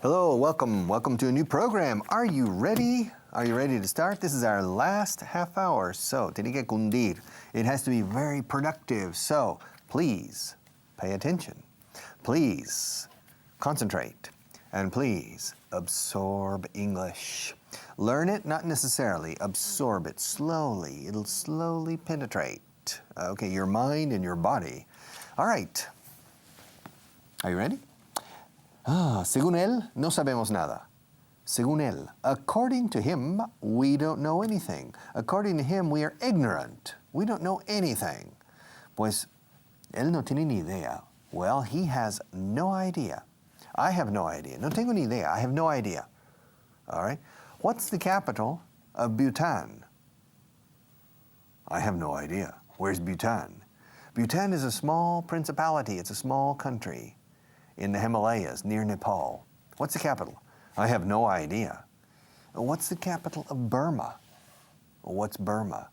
Hello, welcome to a new program. Are you ready? Are you ready to start? This is our last half hour, so tiene que cundir. It has to be very productive, so please pay attention. Please concentrate, and please absorb English. Learn it, not necessarily. Absorb it slowly. It'll slowly penetrate. Okay, your mind and your body. All right. Are you ready? Según él, no sabemos nada. Según él, according to him, we don't know anything. According to him, we are ignorant. We don't know anything. Pues, él no tiene ni idea. Well, he has no idea. I have no idea. No tengo ni idea. I have no idea. All right? What's the capital of Bhutan? I have no idea. Where's Bhutan? Bhutan is a small principality. It's a small country in the Himalayas near Nepal. What's the capital? I have no idea. What's the capital of Burma? What's Burma?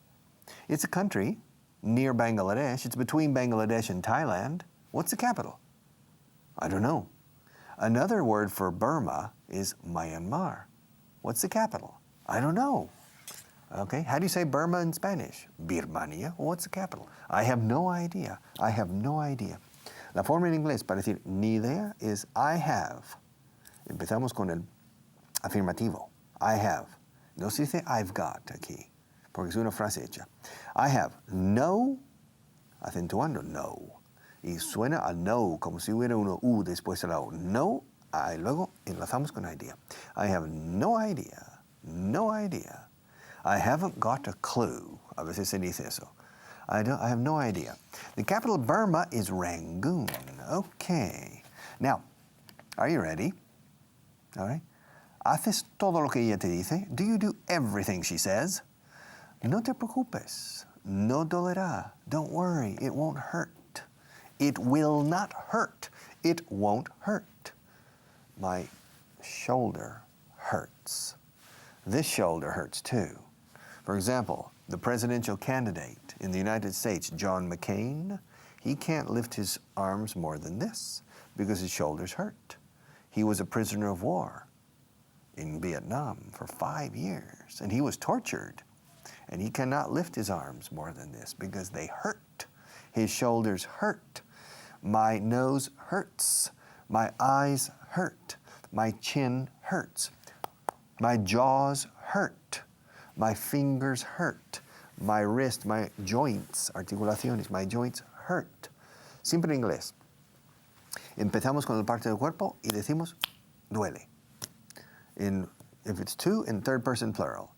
It's a country near Bangladesh. It's between Bangladesh and Thailand. What's the capital? I don't know. Another word for Burma is Myanmar. What's the capital? I don't know. Okay, how do you say Burma in Spanish? Birmania. What's the capital? I have no idea. I have no idea. La forma en inglés para decir ni idea es I have. Empezamos con el afirmativo. I have. No se dice I've got aquí, porque es una frase hecha. I have no, acentuando no. Y suena a no como si hubiera una U después de la U. No, y luego enlazamos con idea. I have no idea. No idea. I haven't got a clue. A veces se dice eso. I have no idea. The capital of Burma is Rangoon. Okay. Now, are you ready? All right. ¿Haces todo lo que ella te dice? Do you do everything she says? No te preocupes. No dolerá. Don't worry. It won't hurt. It will not hurt. It won't hurt. My shoulder hurts. This shoulder hurts too. For example, the presidential candidate in the United States, John McCain, he can't lift his arms more than this because his shoulders hurt. He was a prisoner of war in Vietnam for 5 years, and he was tortured, and he cannot lift his arms more than this because they hurt. His shoulders hurt. My nose hurts. My eyes hurt. My chin hurts. My jaws hurt. My fingers hurt. My wrist, my joints, articulaciones, my joints hurt. Siempre en inglés. Empezamos con la parte del cuerpo y decimos duele. If it's two, in third person plural.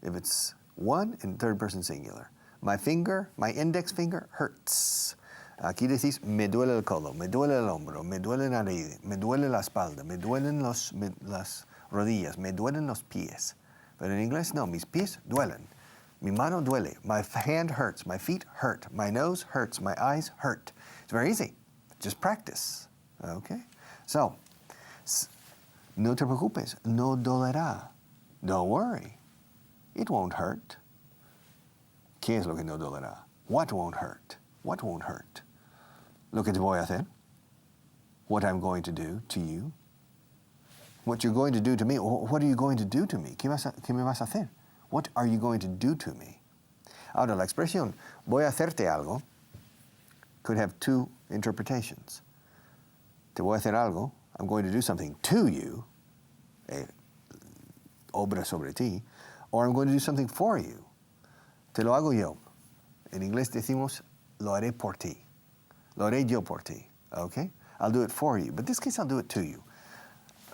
If it's one, in third person singular. My finger, my index finger hurts. Aquí decís me duele el codo, me duele el hombro, me duele la nariz, me duele la espalda, me duelen las rodillas, me duelen los pies. Pero en inglés no, mis pies duelen. Mi mano duele. My hand hurts. My feet hurt. My nose hurts. My eyes hurt. It's very easy. Just practice. Okay? So, no te preocupes. No dolerá. Don't worry. It won't hurt. ¿Qué es lo que no dolerá? What won't hurt? What won't hurt? Lo que te voy a hacer. What I'm going to do to you. What you're going to do to me. What are you going to do to me? ¿Qué me vas a hacer? What are you going to do to me? Ahora, la expresión voy a hacerte algo could have two interpretations. Te voy a hacer algo, I'm going to do something to you, obra sobre ti, or I'm going to do something for you. Te lo hago yo. En inglés decimos lo haré por ti. Lo haré yo por ti. Okay? I'll do it for you. But in this case, I'll do it to you.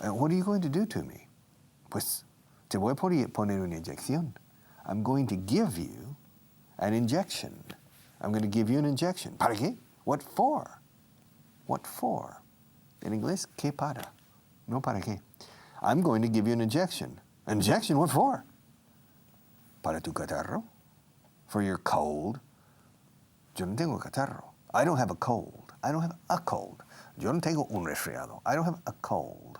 What are you going to do to me? Pues te voy a poner una inyección. I'm going to give you an injection. I'm going to give you an injection. ¿Para qué? What for? What for? En inglés, ¿qué para? No para qué. I'm going to give you an injection. An injection, what for? Para tu catarro? For your cold? Yo no tengo catarro. I don't have a cold. I don't have a cold. Yo no tengo un resfriado. I don't have a cold.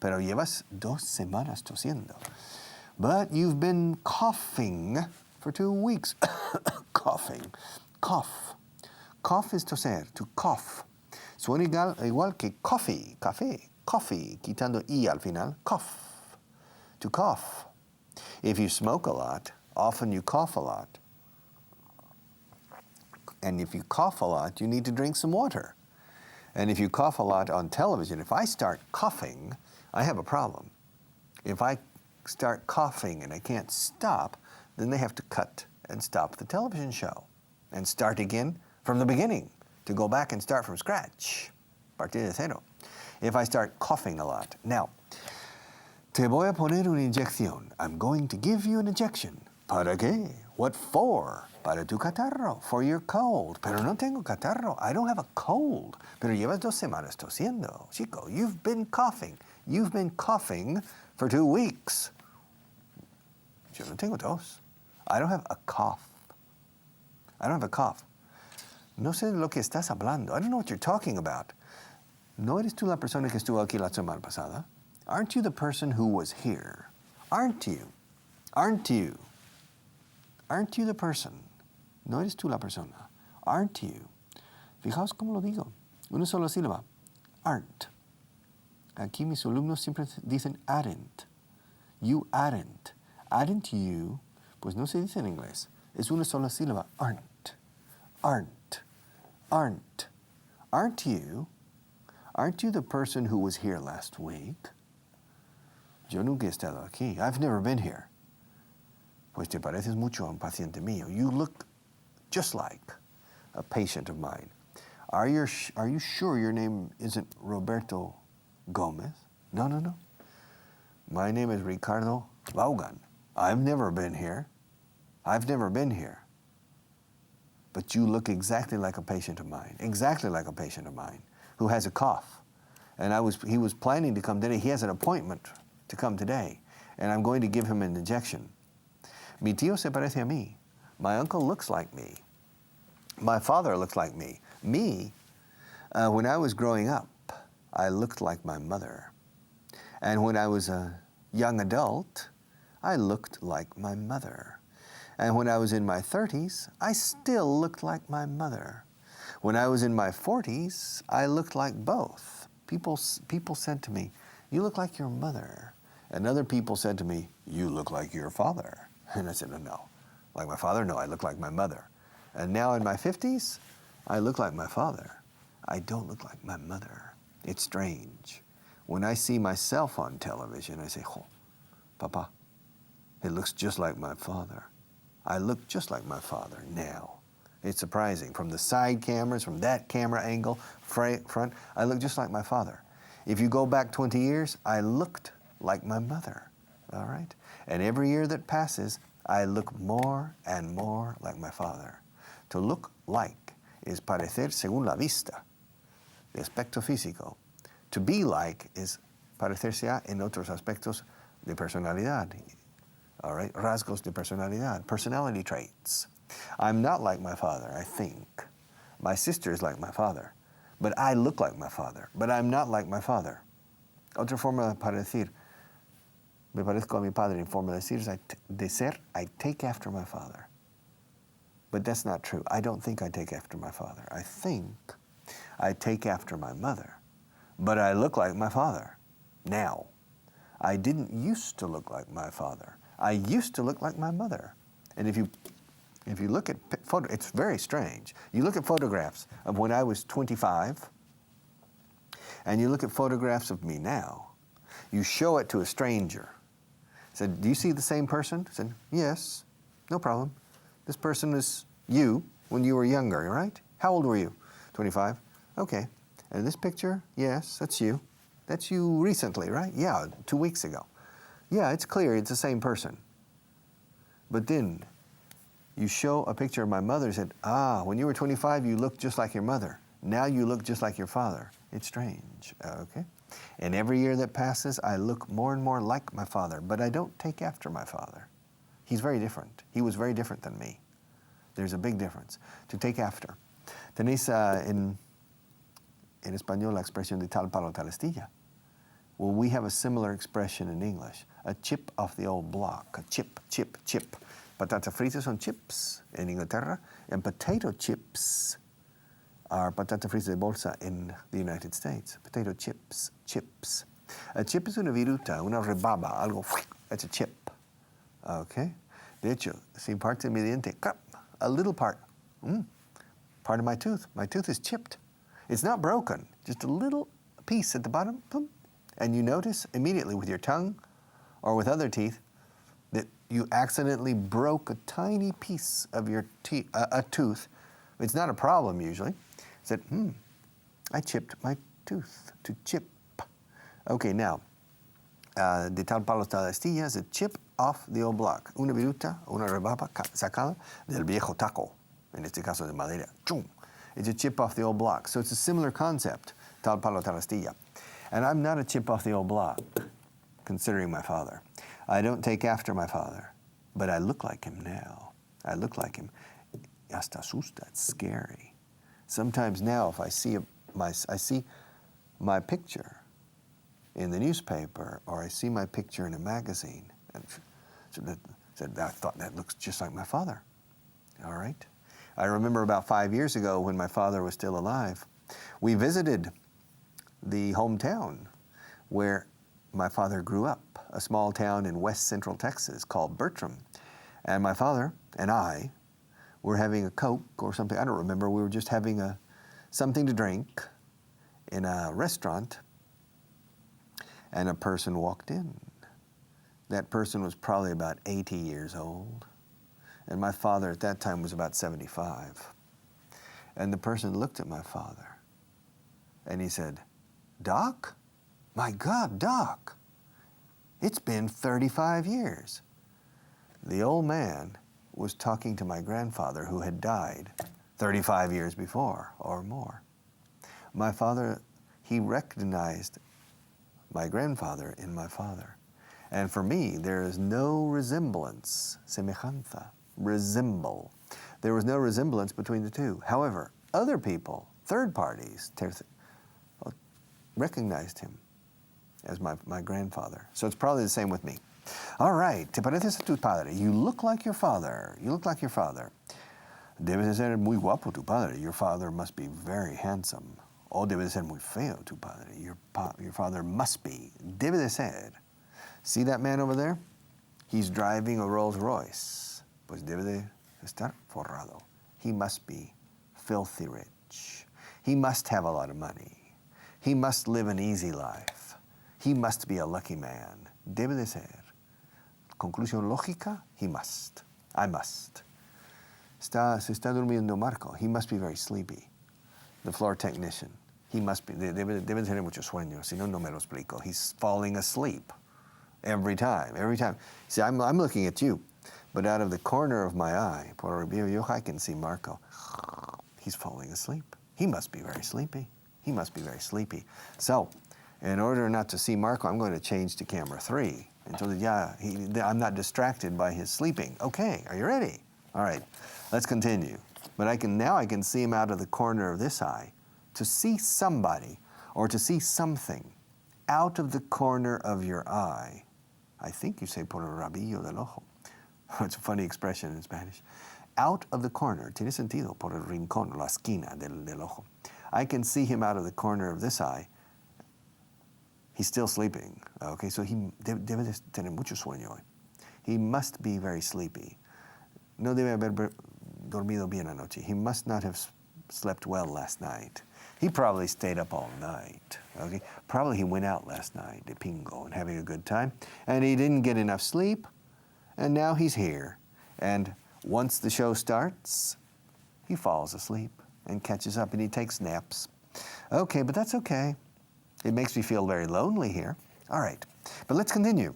Pero llevas 2 semanas tosiendo. But you've been coughing for 2 weeks. Coughing. Cough. Cough is toser, to cough. Suena igual que coffee, café. coffee, quitando I al final, cough, to cough. If you smoke a lot, often you cough a lot. And if you cough a lot, you need to drink some water. And if you cough a lot on television, if I start coughing, I have a problem. If I start coughing and I can't stop, then they have to cut and stop the television show and start again from the beginning, to go back and start from scratch, partir de cero. If I start coughing a lot. Now, te voy a poner una inyección. I'm going to give you an injection. ¿Para qué? What for? Para tu catarro, for your cold. Pero no tengo catarro. I don't have a cold. Pero llevas 2 semanas tosiendo. Chico, you've been coughing. You've been coughing for 2 weeks. Yo no tengo tos. I don't have a cough. I don't have a cough. No sé de lo que estás hablando. I don't know what you're talking about. ¿No eres tú la persona que estuvo aquí la semana pasada? Aren't you the person who was here? Aren't you? Aren't you? Aren't you the person? ¿No eres tú la persona? Aren't you? Fijaos cómo lo digo. Una sola sílaba. Aren't. Aquí mis alumnos siempre dicen aren't. You aren't. Aren't you? Pues no se dice en inglés. Es una sola sílaba. Aren't. Aren't. Aren't. Aren't you? Aren't you the person who was here last week? Yo nunca he estado aquí. I've never been here. Pues te pareces mucho a un paciente mío. You look just like a patient of mine. Are you sure your name isn't Roberto Gomez? No, no, no. My name is Ricardo Vaughan. I've never been here. I've never been here. But you look exactly like a patient of mine, exactly like a patient of mine who has a cough. And he was planning to come today. He has an appointment to come today, and I'm going to give him an injection. Mi tío se parece a mí. My uncle looks like me. My father looks like me. Me, when I was growing up, I looked like my mother. And when I was a young adult, I looked like my mother. And when I was in my 30s, I still looked like my mother. When I was in my 40s, I looked like both. People said to me, you look like your mother. And other people said to me, you look like your father. And I said, no. Like my father? No, I look like my mother. And now in my 50s, I look like my father. I don't look like my mother. It's strange. When I see myself on television, I say, oh, Papa, it looks just like my father. I look just like my father now. It's surprising. From the side cameras, from that camera angle, front, I look just like my father. If you go back 20 years, I looked like my mother, all right? And every year that passes, I look more and more like my father. To look like is parecer según la vista, de aspecto físico. To be like is parecerse a en otros aspectos de personalidad, all right? Rasgos de personalidad, personality traits. I'm not like my father, I think. My sister is like my father, but I look like my father, but I'm not like my father. Otra forma para decir, me parezco a mi padre, en forma de ser, I take after my father. But that's not true. I don't think I take after my father. I think I take after my mother, but I look like my father now. I didn't used to look like my father. I used to look like my mother. And if you look at photos, it's very strange. You look at photographs of when I was 25, and you look at photographs of me now. You show it to a stranger. Said, do you see the same person? I said, yes, no problem. This person is you when you were younger, right? How old were you? 25. Okay. And this picture, yes, that's you. That's you recently, right? Yeah, 2 weeks ago. Yeah, it's clear it's the same person. But then you show a picture of my mother and said, when you were 25, you looked just like your mother. Now you look just like your father. It's strange, okay? And every year that passes, I look more and more like my father, but I don't take after my father. He's very different. He was very different than me. There's a big difference. To take after. Tenéis en español la expresión de tal palo tal astilla. Well, we have a similar expression in English. A chip off the old block. A chip, chip, chip. Patatas fritas son chips in Inglaterra, and potato chips are patata frita de bolsa in the United States. Potato chips, chips. A chip es una viruta, una rebaba, algo, that's a chip. Okay? De hecho, si parte de mi diente, a little part, part of my tooth. My tooth is chipped. It's not broken, just a little piece at the bottom, boom. And you notice immediately with your tongue or with other teeth that you accidentally broke a tiny piece of your teeth, a tooth. It's not a problem usually. Said, I chipped my tooth, to chip. Okay, now, de tal palo tal astilla is a chip off the old block. Una viruta, una rebaba sacada del viejo taco, en este caso de madera. ¡Chum! It's a chip off the old block. So it's a similar concept, tal palo tal astilla. And I'm not a chip off the old block, considering my father. I don't take after my father, but I look like him now. I look like him. Hasta asusta, it's scary. Sometimes now if I see my picture in the newspaper or I see my picture in a magazine, and I thought that looks just like my father. All right? I remember about 5 years ago when my father was still alive, we visited the hometown where my father grew up, a small town in west central Texas called Bertram. And my father and I were having a Coke or something, I don't remember, we were just having something to drink in a restaurant, and a person walked in. That person was probably about 80 years old, and my father at that time was about 75. And the person looked at my father, and he said, "Doc? My God, Doc, it's been 35 years. The old man was talking to my grandfather who had died 35 years before or more. My father, he recognized my grandfather in my father. And for me, there is no resemblance, semejanza, resemble. There was no resemblance between the two. However, other people, third parties, recognized him as my grandfather. So it's probably the same with me. All right, te pareces a tu padre. You look like your father. You look like your father. Debe de ser muy guapo tu padre. Your father must be very handsome. O debe de ser muy feo tu padre. Your father must be. Debe de ser. See that man over there? He's driving a Rolls Royce. Pues debe de estar forrado. He must be filthy rich. He must have a lot of money. He must live an easy life. He must be a lucky man. Debe de ser. Conclusión lógica, he must. I must. Se está durmiendo Marco. He must be very sleepy. The floor technician. He must be. Debe tener mucho sueño. Si no, no me lo explico. He's falling asleep every time. Every time. See, I'm looking at you, but out of the corner of my eye, por el ojo, I can see Marco. He's falling asleep. He must be very sleepy. He must be very sleepy. So, in order not to see Marco, I'm going to change to camera 3. Until I'm not distracted by his sleeping. Okay, are you ready? All right, let's continue. But I can see him out of the corner of this eye. To see somebody or to see something out of the corner of your eye. I think you say por el rabillo del ojo. It's a funny expression in Spanish. Out of the corner, tiene sentido, por el rincón, la esquina del ojo. I can see him out of the corner of this eye. He's still sleeping, okay? So he debe de tener mucho sueño hoy. He must be very sleepy. No debe haber dormido bien anoche. He must not have slept well last night. He probably stayed up all night, okay? Probably he went out last night de pingo and having a good time, and he didn't get enough sleep, and now he's here. And once the show starts, he falls asleep and catches up, and he takes naps. Okay, but that's okay. It makes me feel very lonely here. All right, but let's continue.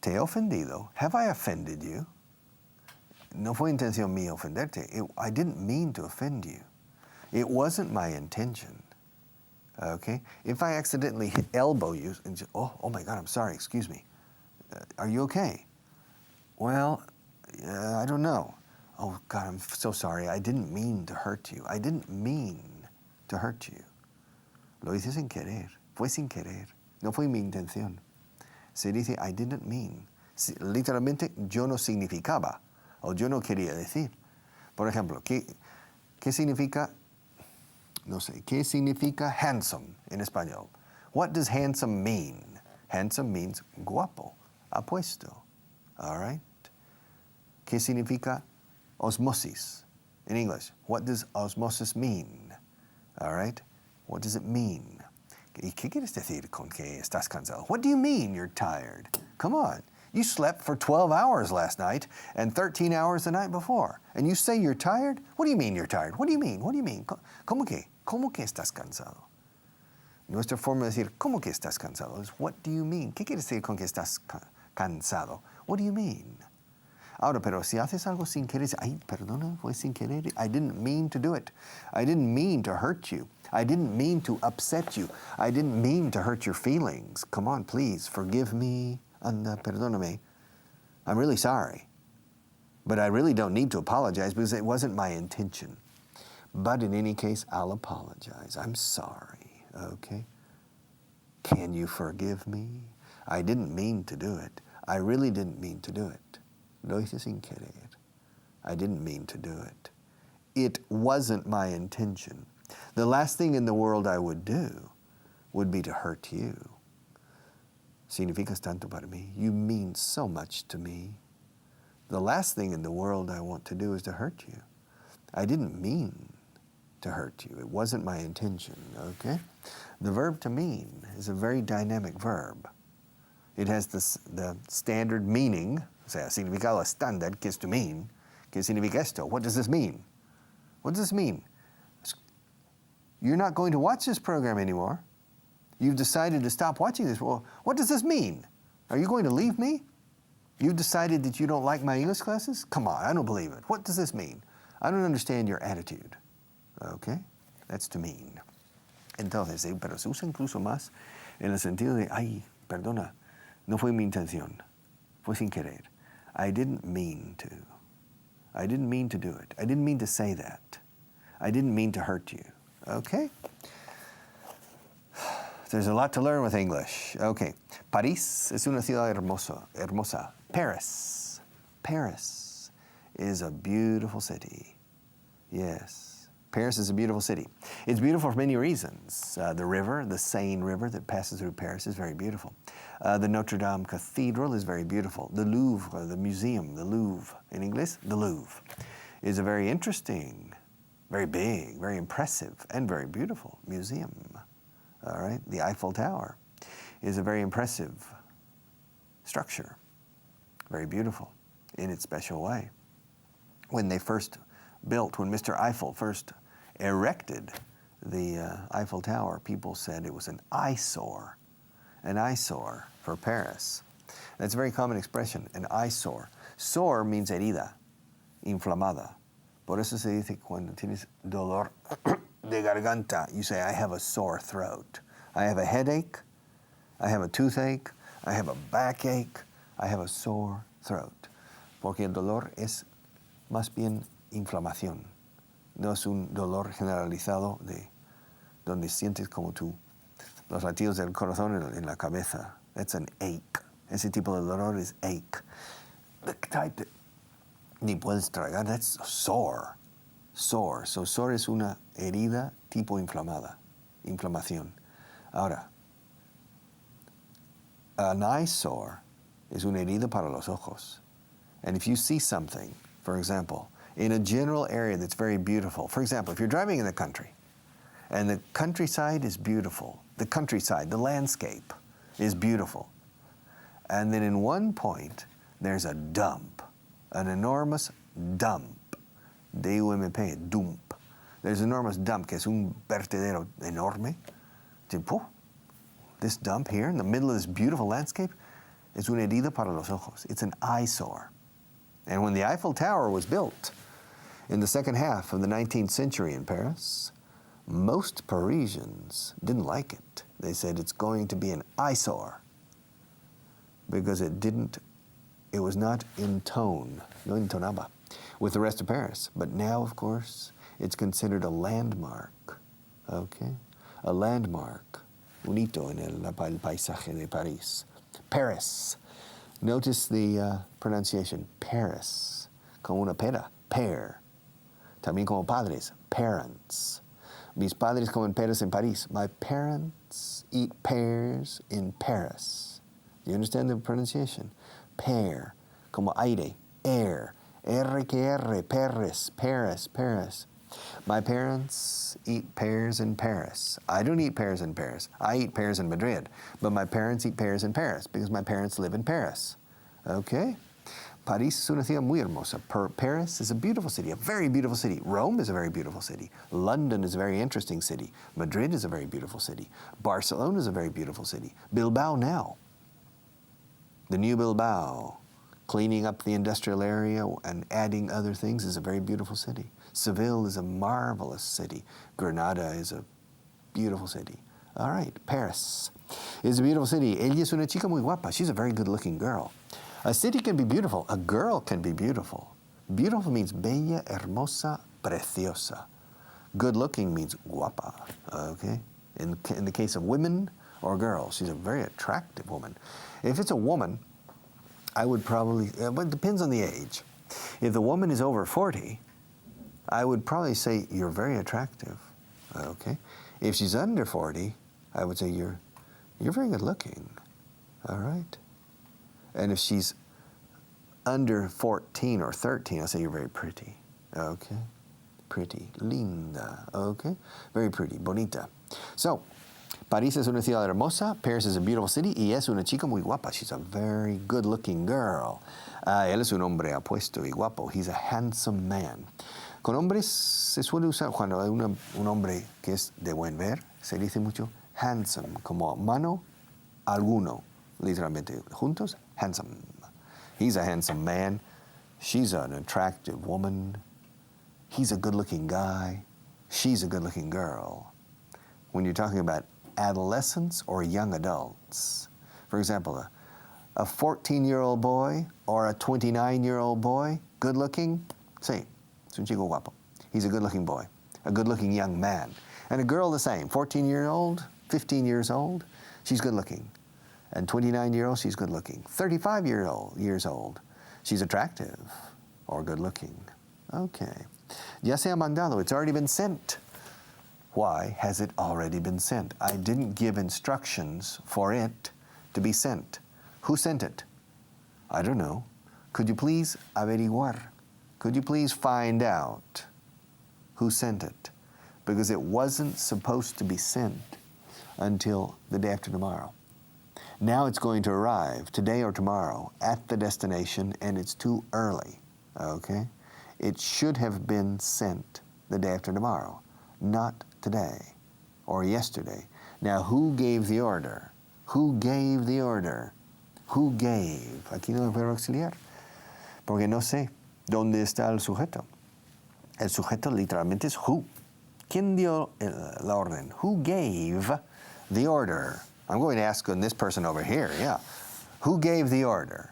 Te he ofendido. Have I offended you? No fue intención mía ofenderte. I didn't mean to offend you. It wasn't my intention. Okay? If I accidentally elbow you and say, oh my God, I'm sorry, excuse me. Are you okay? Well, I don't know. Oh God, I'm so sorry. I didn't mean to hurt you. I didn't mean to hurt you. Lo hice sin querer. Fue sin querer. No fue mi intención. Se dice, I didn't mean. Literalmente, yo no significaba. O yo no quería decir. Por ejemplo, ¿Qué significa? No sé. ¿Qué significa handsome en español? What does handsome mean? Handsome means guapo, apuesto. All right? ¿Qué significa osmosis in English? What does osmosis mean? All right? What does it mean? ¿Y qué quieres decir con que estás cansado? What do you mean you're tired? Come on. You slept for 12 hours last night and 13 hours the night before. And you say you're tired? What do you mean you're tired? What do you mean? What do you mean? ¿Cómo que? ¿Cómo que estás cansado? Nuestra forma de decir, ¿cómo que estás cansado? Es, what do you mean? ¿Qué quieres decir con que estás cansado? What do you mean? Ahora, pero si haces algo sin querer, ay, perdona, fue sin querer. I didn't mean to do it. I didn't mean to hurt you. I didn't mean to upset you. I didn't mean to hurt your feelings. Come on, please, forgive me. Anda, perdóname. I'm really sorry. But I really don't need to apologize because it wasn't my intention. But in any case, I'll apologize. I'm sorry, okay? Can you forgive me? I didn't mean to do it. I really didn't mean to do it. Lo hice sin querer. I didn't mean to do it. It wasn't my intention. The last thing in the world I would do would be to hurt you. Significas tanto para mí. You mean so much to me. The last thing in the world I want to do is to hurt you. I didn't mean to hurt you. It wasn't my intention, okay? The verb to mean is a very dynamic verb. It has the standard meaning, o sea, significado estándar, que es to mean. ¿Qué significa esto? What does this mean? What does this mean? You're not going to watch this program anymore. You've decided to stop watching this. Well, what does this mean? Are you going to leave me? You've decided that you don't like my English classes? Come on, I don't believe it. What does this mean? I don't understand your attitude. Okay? That's to mean. Entonces, pero se usa incluso más en el sentido de, ay, perdona, no fue mi intención. Fue sin querer. I didn't mean to. I didn't mean to do it. I didn't mean to say that. I didn't mean to hurt you. Okay? There's a lot to learn with English. Okay. París es una ciudad hermosa. Paris. Paris is a beautiful city. Yes. Paris is a beautiful city. It's beautiful for many reasons. The river, the Seine River that passes through Paris is very beautiful. The Notre Dame Cathedral is very beautiful. The Louvre, the museum, the Louvre, in English, the Louvre, is a very interesting, very big, very impressive, and very beautiful museum. All right? The Eiffel Tower is a very impressive structure, very beautiful in its special way. When Mr. Eiffel first erected the Eiffel Tower, people said it was an eyesore for Paris. That's a very common expression, an eyesore. Sore means herida, inflamada. Por eso se dice cuando tienes dolor de garganta, you say, I have a sore throat. I have a headache, I have a toothache, I have a backache, I have a sore throat. Porque el dolor es más bien inflamación. No es un dolor generalizado de donde sientes como los latidos del corazón en la cabeza. That's an ache. Ese tipo de dolor es ache. The type that ni puedes tragar, that's sore. Sore. So sore es una herida tipo inflamada. Inflamación. Ahora, an eyesore es una herida para los ojos. And if you see something, for example, in a general area that's very beautiful, for example, if you're driving in the country, and the countryside is beautiful, the landscape is beautiful, and then in one point, there's a dump, an enormous dump, D-U-M-P, dump. There's an enormous dump, que es un vertedero enorme. This dump here in the middle of this beautiful landscape es una herida para los ojos. It's an eyesore. And when the Eiffel Tower was built in the second half of the 19th century in Paris, most Parisians didn't like it. They said it's going to be an eyesore because it was not in tone, no entonaba, with the rest of Paris. But now, of course, it's considered a landmark, okay? A landmark, un hito en el paisaje de París. Paris. Notice the pronunciation, Paris, como una pera, pear. También como padres, parents. Mis padres comen peras en París. My parents eat pears in Paris. You understand the pronunciation? Pear, como aire, air. R que R, Paris, Paris, Paris. My parents eat pears in Paris. I don't eat pears in Paris. I eat pears in Madrid. But my parents eat pears in Paris because my parents live in Paris. Okay? París es una ciudad muy hermosa. Paris is a beautiful city, a very beautiful city. Rome is a very beautiful city. London is a very interesting city. Madrid is a very beautiful city. Barcelona is a very beautiful city. Bilbao now. The new Bilbao, cleaning up the industrial area and adding other things, is a very beautiful city. Seville is a marvelous city. Granada is a beautiful city. All right, Paris is a beautiful city. Ella es una chica muy guapa. She's a very good-looking girl. A city can be beautiful. A girl can be beautiful. Beautiful means bella, hermosa, preciosa. Good-looking means guapa, okay? In the case of women or girls, she's a very attractive woman. If it's a woman, I would probably, but it depends on the age. If the woman is over 40, I would probably say, you're very attractive, okay? If she's under 40, I would say, you're very good looking, all right? And if she's under 14 or 13, I'll say, you're very pretty, okay? Pretty, linda, okay? Very pretty, bonita. So, París es una ciudad hermosa, Paris is a beautiful city, y es una chica muy guapa. She's a very good-looking girl. Él es un hombre apuesto y guapo. He's a handsome man. Con hombres se suele usar, cuando hay un hombre que es de buen ver, se dice mucho handsome, como mano, alguno, literalmente, juntos, handsome. He's a handsome man. She's an attractive woman. He's a good-looking guy. She's a good-looking girl. When you're talking about adolescents or young adults. For example, a 14-year-old boy or a 29-year-old boy, good-looking, sí, es un chico guapo. He's a good-looking boy, a good-looking young man. And a girl the same, 14-year-old, 15 years old, she's good-looking. And 29-year-old, she's good-looking. 35 years old, she's attractive or good-looking. Okay. Ya se ha mandado, it's already been sent. Why has it already been sent? I didn't give instructions for it to be sent. Who sent it? I don't know. Could you please averiguar? Could you please find out who sent it? Because it wasn't supposed to be sent until the day after tomorrow. Now it's going to arrive today or tomorrow at the destination, and it's too early, okay? It should have been sent the day after tomorrow, not today or yesterday. Now, who gave the order? Who gave the order? Who gave? Aquí no es verbo auxiliar, porque no sé dónde está el sujeto. El sujeto literalmente es who. ¿Quién dio la orden? Who gave the order? I'm going to ask this person over here, yeah. Who gave the order?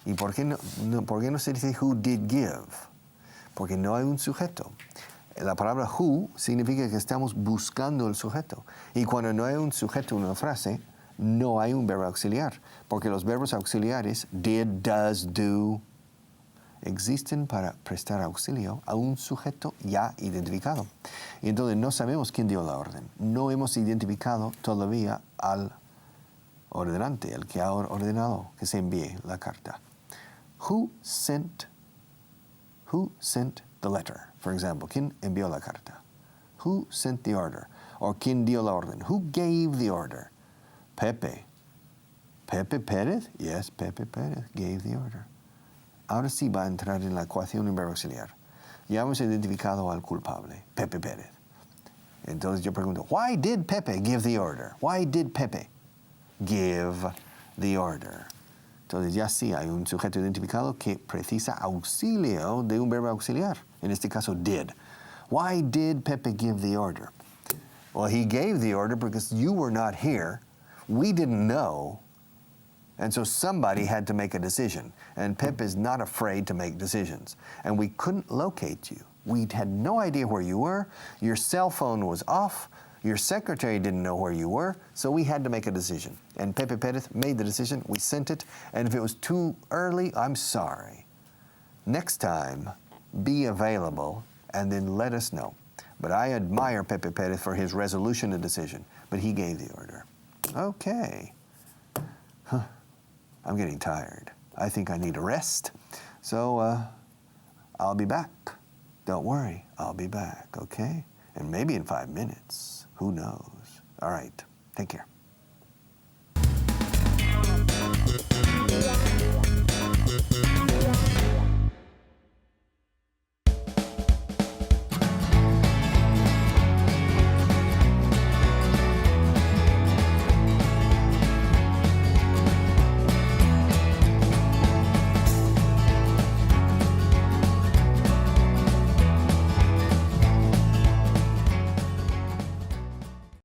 ¿Y por qué no se dice who did give? Porque no hay un sujeto. La palabra who significa que estamos buscando el sujeto. Y cuando no hay un sujeto en una frase, no hay un verbo auxiliar. Porque los verbos auxiliares, did, does, do, existen para prestar auxilio a un sujeto ya identificado. Y entonces no sabemos quién dio la orden. No hemos identificado todavía al ordenante, el que ha ordenado que se envíe la carta. Who sent the letter? For example, ¿quién envió la carta? Who sent the order? Or ¿quién dio la orden? Who gave the order? Pepe. Pepe Pérez? Yes, Pepe Pérez gave the order. Ahora sí va a entrar en la ecuación en verbo auxiliar. Ya hemos identificado al culpable, Pepe Pérez. Entonces yo pregunto, why did Pepe give the order? Why did Pepe give the order? Entonces ya sí hay un sujeto identificado que precisa auxilio de un verbo auxiliar. En este caso, did. Why did Pepe give the order? Well, he gave the order because you were not here. We didn't know. And so somebody had to make a decision. And Pepe is not afraid to make decisions. And we couldn't locate you. We had no idea where you were. Your cell phone was off. Your secretary didn't know where you were, so we had to make a decision. And Pepe Perez made the decision. We sent it. And if it was too early, I'm sorry. Next time, be available, and then let us know. But I admire Pepe Perez for his resolution and decision. But he gave the order. Okay. I'm getting tired. I think I need a rest. So I'll be back. Don't worry, I'll be back, okay? And maybe in 5 minutes. Who knows? All right, take care.